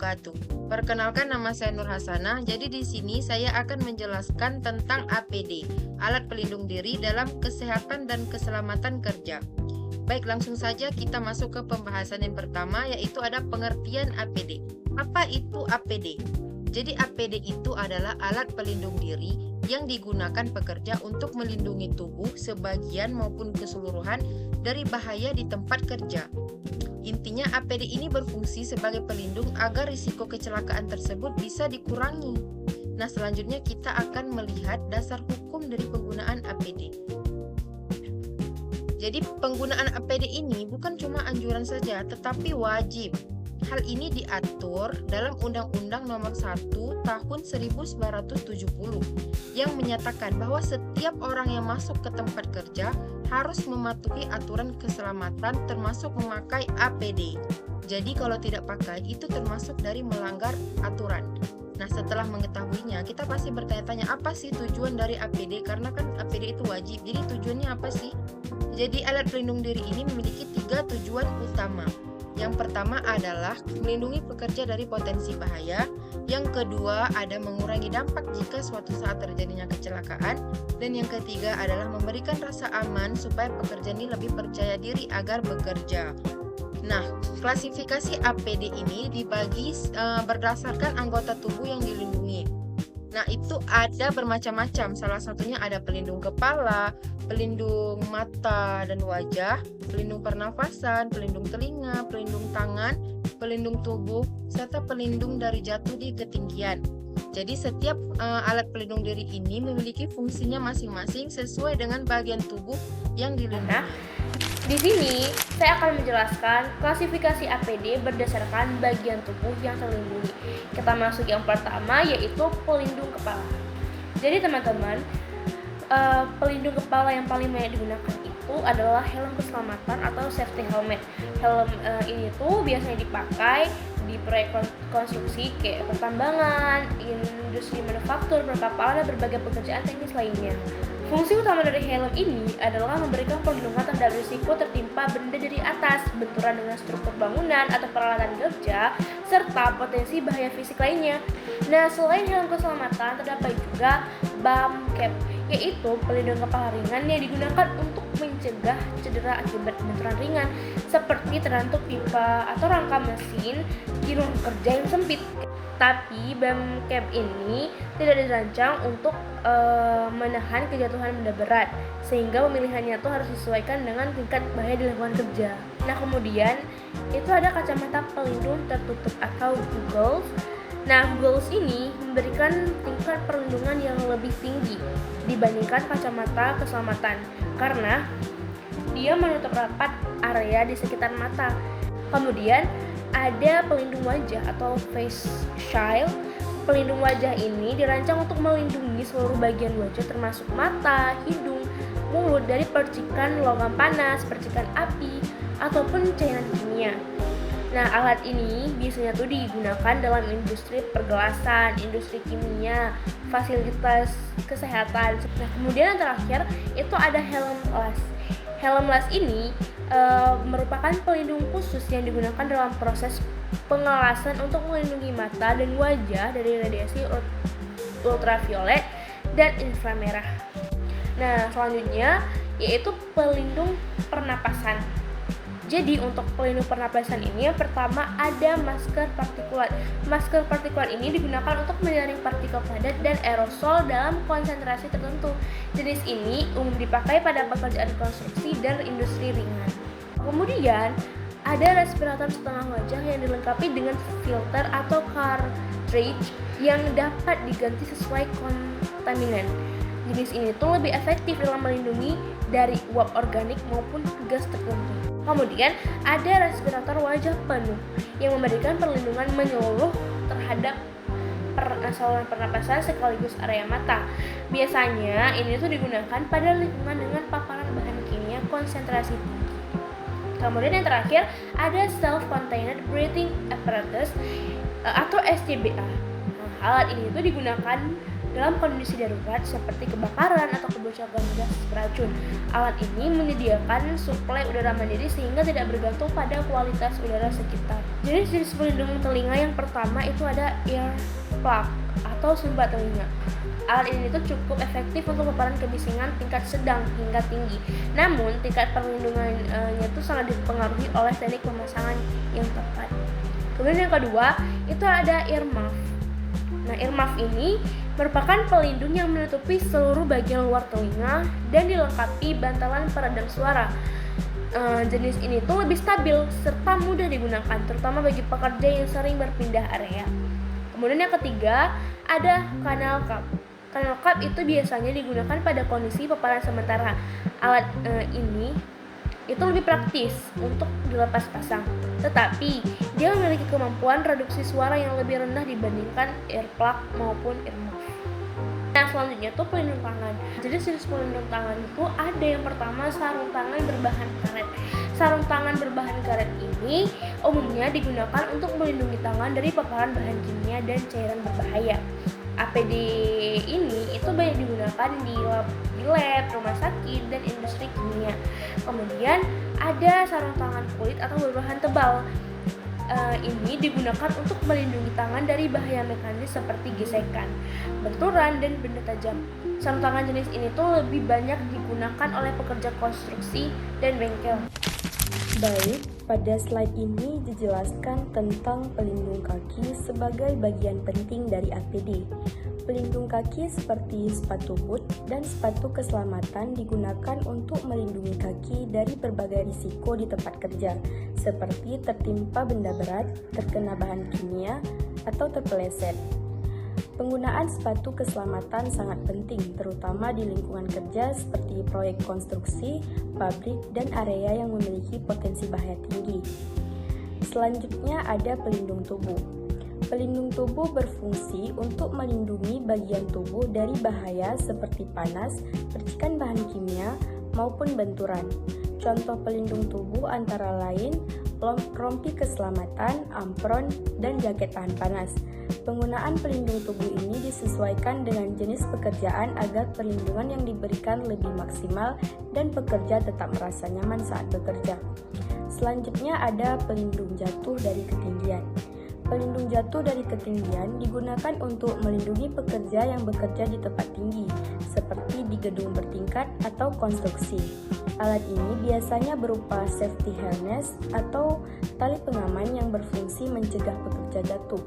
wabarakatuh. Perkenalkan, nama saya Nur Hasanah. Jadi di sini saya akan menjelaskan tentang APD, alat pelindung diri dalam kesehatan dan keselamatan kerja. Baik, langsung saja kita masuk ke pembahasan yang pertama, yaitu ada pengertian APD. Apa itu APD? Jadi APD itu adalah alat pelindung diri yang digunakan pekerja untuk melindungi tubuh sebagian maupun keseluruhan dari bahaya di tempat kerja. Intinya APD ini berfungsi sebagai pelindung agar risiko kecelakaan tersebut bisa dikurangi. Nah, selanjutnya kita akan melihat dasar hukum dari penggunaan APD. Jadi penggunaan APD ini bukan cuma anjuran saja, tetapi wajib. Hal ini diatur dalam Undang-Undang Nomor 1 Tahun 1970 yang menyatakan bahwa setiap orang yang masuk ke tempat kerja harus mematuhi aturan keselamatan termasuk memakai APD. Jadi kalau tidak pakai itu termasuk dari melanggar aturan. Nah, setelah mengetahuinya, kita pasti bertanya-tanya apa sih tujuan dari APD, karena kan APD itu wajib. Jadi tujuannya apa sih? Jadi alat pelindung diri ini memiliki 3 tujuan utama. Yang pertama adalah melindungi pekerja dari potensi bahaya. Yang kedua ada mengurangi dampak jika suatu saat terjadinya kecelakaan. Dan yang ketiga adalah memberikan rasa aman supaya pekerja ini lebih percaya diri agar bekerja. Nah, klasifikasi APD ini dibagi berdasarkan anggota tubuh yang dilindungi. Nah, itu ada bermacam-macam. Salah satunya ada pelindung kepala, pelindung mata dan wajah, pelindung pernafasan, pelindung telinga, pelindung tangan, pelindung tubuh, serta pelindung dari jatuh di ketinggian. Jadi setiap alat pelindung diri ini memiliki fungsinya masing-masing sesuai dengan bagian tubuh yang dilindungi. Di sini saya akan menjelaskan klasifikasi APD berdasarkan bagian tubuh yang terlindungi. Kita masuk yang pertama, yaitu pelindung kepala. Jadi teman-teman, pelindung kepala yang paling banyak digunakan itu adalah helm keselamatan atau safety helmet. Helm ini tuh biasanya dipakai di proyek konstruksi kayak pertambangan, industri manufaktur, perkapalan, dan berbagai pekerjaan teknis lainnya. Fungsi utama dari helm ini adalah memberikan perlindungan terhadap risiko tertimpa benda dari atas, benturan dengan struktur bangunan atau peralatan kerja, serta potensi bahaya fisik lainnya. Nah, selain helm keselamatan, terdapat juga bum cap, yaitu pelindung kepala ringan yang digunakan untuk mencegah cedera akibat benturan ringan, seperti terbentuk pipa atau rangka mesin di ruang kerja yang sempit. Tapi bum cap ini tidak dirancang untuk menahan kejatuhan benda berat, sehingga pemilihannya itu harus disesuaikan dengan tingkat bahaya di lingkungan kerja. Nah, kemudian itu ada kacamata pelindung tertutup atau goggles. Nah, goggles ini memberikan tingkat perlindungan yang lebih tinggi dibandingkan kacamata keselamatan karena dia menutup rapat area di sekitar mata. Kemudian ada pelindung wajah atau face shield. Pelindung wajah ini dirancang untuk melindungi seluruh bagian wajah termasuk mata, hidung, mulut dari percikan logam panas, percikan api, ataupun cairan kimia. Nah, alat ini biasanya tuh digunakan dalam industri pergelasan, industri kimia, fasilitas kesehatan. Nah, kemudian yang terakhir itu ada helm las. Helm las ini merupakan pelindung khusus yang digunakan dalam proses pengelasan untuk melindungi mata dan wajah dari radiasi ultraviolet dan inframerah. Nah, selanjutnya yaitu pelindung pernapasan. Jadi untuk pelindung pernapasan ini yang pertama ada masker partikulat. Masker partikulat ini digunakan untuk menyaring partikel padat dan aerosol dalam konsentrasi tertentu. Jenis ini umum dipakai pada pekerjaan konstruksi dan industri ringan. Kemudian ada respirator setengah wajah yang dilengkapi dengan filter atau cartridge yang dapat diganti sesuai kontaminan. Jenis ini tuh lebih efektif dalam melindungi dari uap organik maupun gas tertentu. Kemudian ada respirator wajah penuh yang memberikan perlindungan menyeluruh terhadap saluran pernapasan sekaligus area mata. Biasanya ini tuh digunakan pada lingkungan dengan paparan bahan kimia konsentrasi tinggi. Kemudian yang terakhir ada self-contained breathing apparatus atau SCBA. Nah, alat ini tuh digunakan dalam kondisi darurat seperti kebakaran atau kebocoran gas beracun. Alat ini menyediakan suplai udara mandiri sehingga tidak bergantung pada kualitas udara sekitar. Jenis-jenis pelindung telinga yang pertama itu ada earplug atau sumbat telinga. Alat ini tuh cukup efektif untuk paparan kebisingan tingkat sedang hingga tinggi. Namun, tingkat perlindungannya itu sangat dipengaruhi oleh teknik pemasangan yang tepat. Kemudian yang kedua, itu ada earmuff. Nah, earmuff ini merupakan pelindung yang menutupi seluruh bagian luar telinga dan dilengkapi bantalan peredam suara. Jenis ini tuh lebih stabil serta mudah digunakan, terutama bagi pekerja yang sering berpindah area. Kemudian yang ketiga, ada canal cup. Canal cup itu biasanya digunakan pada kondisi paparan sementara. Alat ini itu lebih praktis untuk dilepas pasang, tetapi dia memiliki kemampuan reduksi suara yang lebih rendah dibandingkan earplug maupun earmuff. Nah, selanjutnya tuh pelindung tangan. Jadi jenis pelindung tangan itu ada yang pertama sarung tangan berbahan karet. Sarung tangan berbahan karet ini umumnya digunakan untuk melindungi tangan dari paparan bahan kimia dan cairan berbahaya. APD ini itu banyak digunakan di lab, rumah sakit, dan industri kimia. Kemudian ada sarung tangan kulit atau berbahan tebal. Ini digunakan untuk melindungi tangan dari bahaya mekanis seperti gesekan, benturan, dan benda tajam. Sarung tangan jenis ini tuh lebih banyak digunakan oleh pekerja konstruksi dan bengkel. Baik, pada slide ini dijelaskan tentang pelindung kaki sebagai bagian penting dari APD. Pelindung kaki seperti sepatu boot dan sepatu keselamatan digunakan untuk melindungi kaki dari berbagai risiko di tempat kerja, seperti tertimpa benda berat, terkena bahan kimia, atau terpeleset. Penggunaan sepatu keselamatan sangat penting, terutama di lingkungan kerja seperti proyek konstruksi, pabrik, dan area yang memiliki potensi bahaya tinggi. Selanjutnya ada pelindung tubuh. Pelindung tubuh berfungsi untuk melindungi bagian tubuh dari bahaya seperti panas, percikan bahan kimia, maupun benturan. Contoh pelindung tubuh antara lain rompi keselamatan, apron, dan jaket tahan panas. Penggunaan pelindung tubuh ini disesuaikan dengan jenis pekerjaan agar perlindungan yang diberikan lebih maksimal dan pekerja tetap merasa nyaman saat bekerja. Selanjutnya ada pelindung jatuh dari ketinggian. Pelindung jatuh dari ketinggian digunakan untuk melindungi pekerja yang bekerja di tempat tinggi, seperti di gedung bertingkat atau konstruksi. Alat ini biasanya berupa safety harness atau tali pengaman yang berfungsi mencegah pekerja jatuh.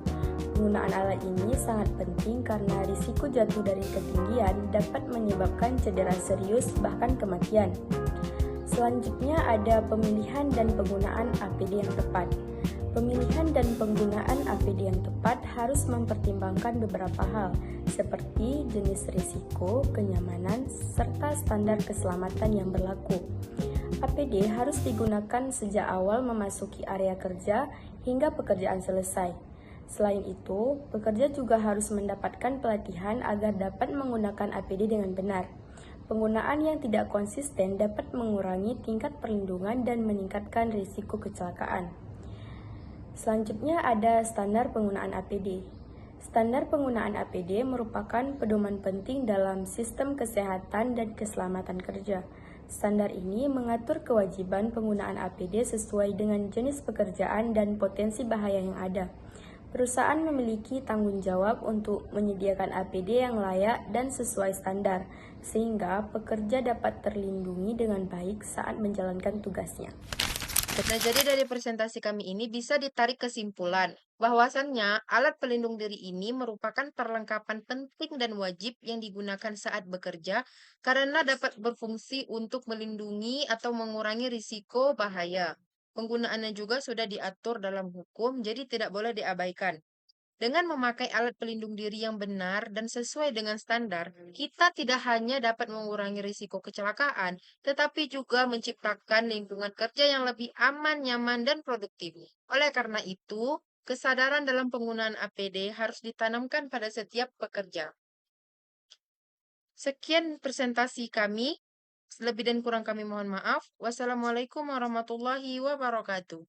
Penggunaan alat ini sangat penting karena risiko jatuh dari ketinggian dapat menyebabkan cedera serius bahkan kematian. Selanjutnya ada pemilihan dan penggunaan APD yang tepat. Pemilihan dan penggunaan APD yang tepat harus mempertimbangkan beberapa hal, seperti jenis risiko, kenyamanan, serta standar keselamatan yang berlaku. APD harus digunakan sejak awal memasuki area kerja hingga pekerjaan selesai. Selain itu, pekerja juga harus mendapatkan pelatihan agar dapat menggunakan APD dengan benar. Penggunaan yang tidak konsisten dapat mengurangi tingkat perlindungan dan meningkatkan risiko kecelakaan. Selanjutnya ada standar penggunaan APD. Standar penggunaan APD merupakan pedoman penting dalam sistem kesehatan dan keselamatan kerja. Standar ini mengatur kewajiban penggunaan APD sesuai dengan jenis pekerjaan dan potensi bahaya yang ada. Perusahaan memiliki tanggung jawab untuk menyediakan APD yang layak dan sesuai standar, sehingga pekerja dapat terlindungi dengan baik saat menjalankan tugasnya. Nah, jadi dari presentasi kami ini bisa ditarik kesimpulan bahwasannya alat pelindung diri ini merupakan perlengkapan penting dan wajib yang digunakan saat bekerja karena dapat berfungsi untuk melindungi atau mengurangi risiko bahaya. Penggunaannya juga sudah diatur dalam hukum, jadi tidak boleh diabaikan. Dengan memakai alat pelindung diri yang benar dan sesuai dengan standar, kita tidak hanya dapat mengurangi risiko kecelakaan, tetapi juga menciptakan lingkungan kerja yang lebih aman, nyaman, dan produktif. Oleh karena itu, kesadaran dalam penggunaan APD harus ditanamkan pada setiap pekerja. Sekian presentasi kami. Lebih dan kurang kami mohon maaf. Wassalamualaikum warahmatullahi wabarakatuh.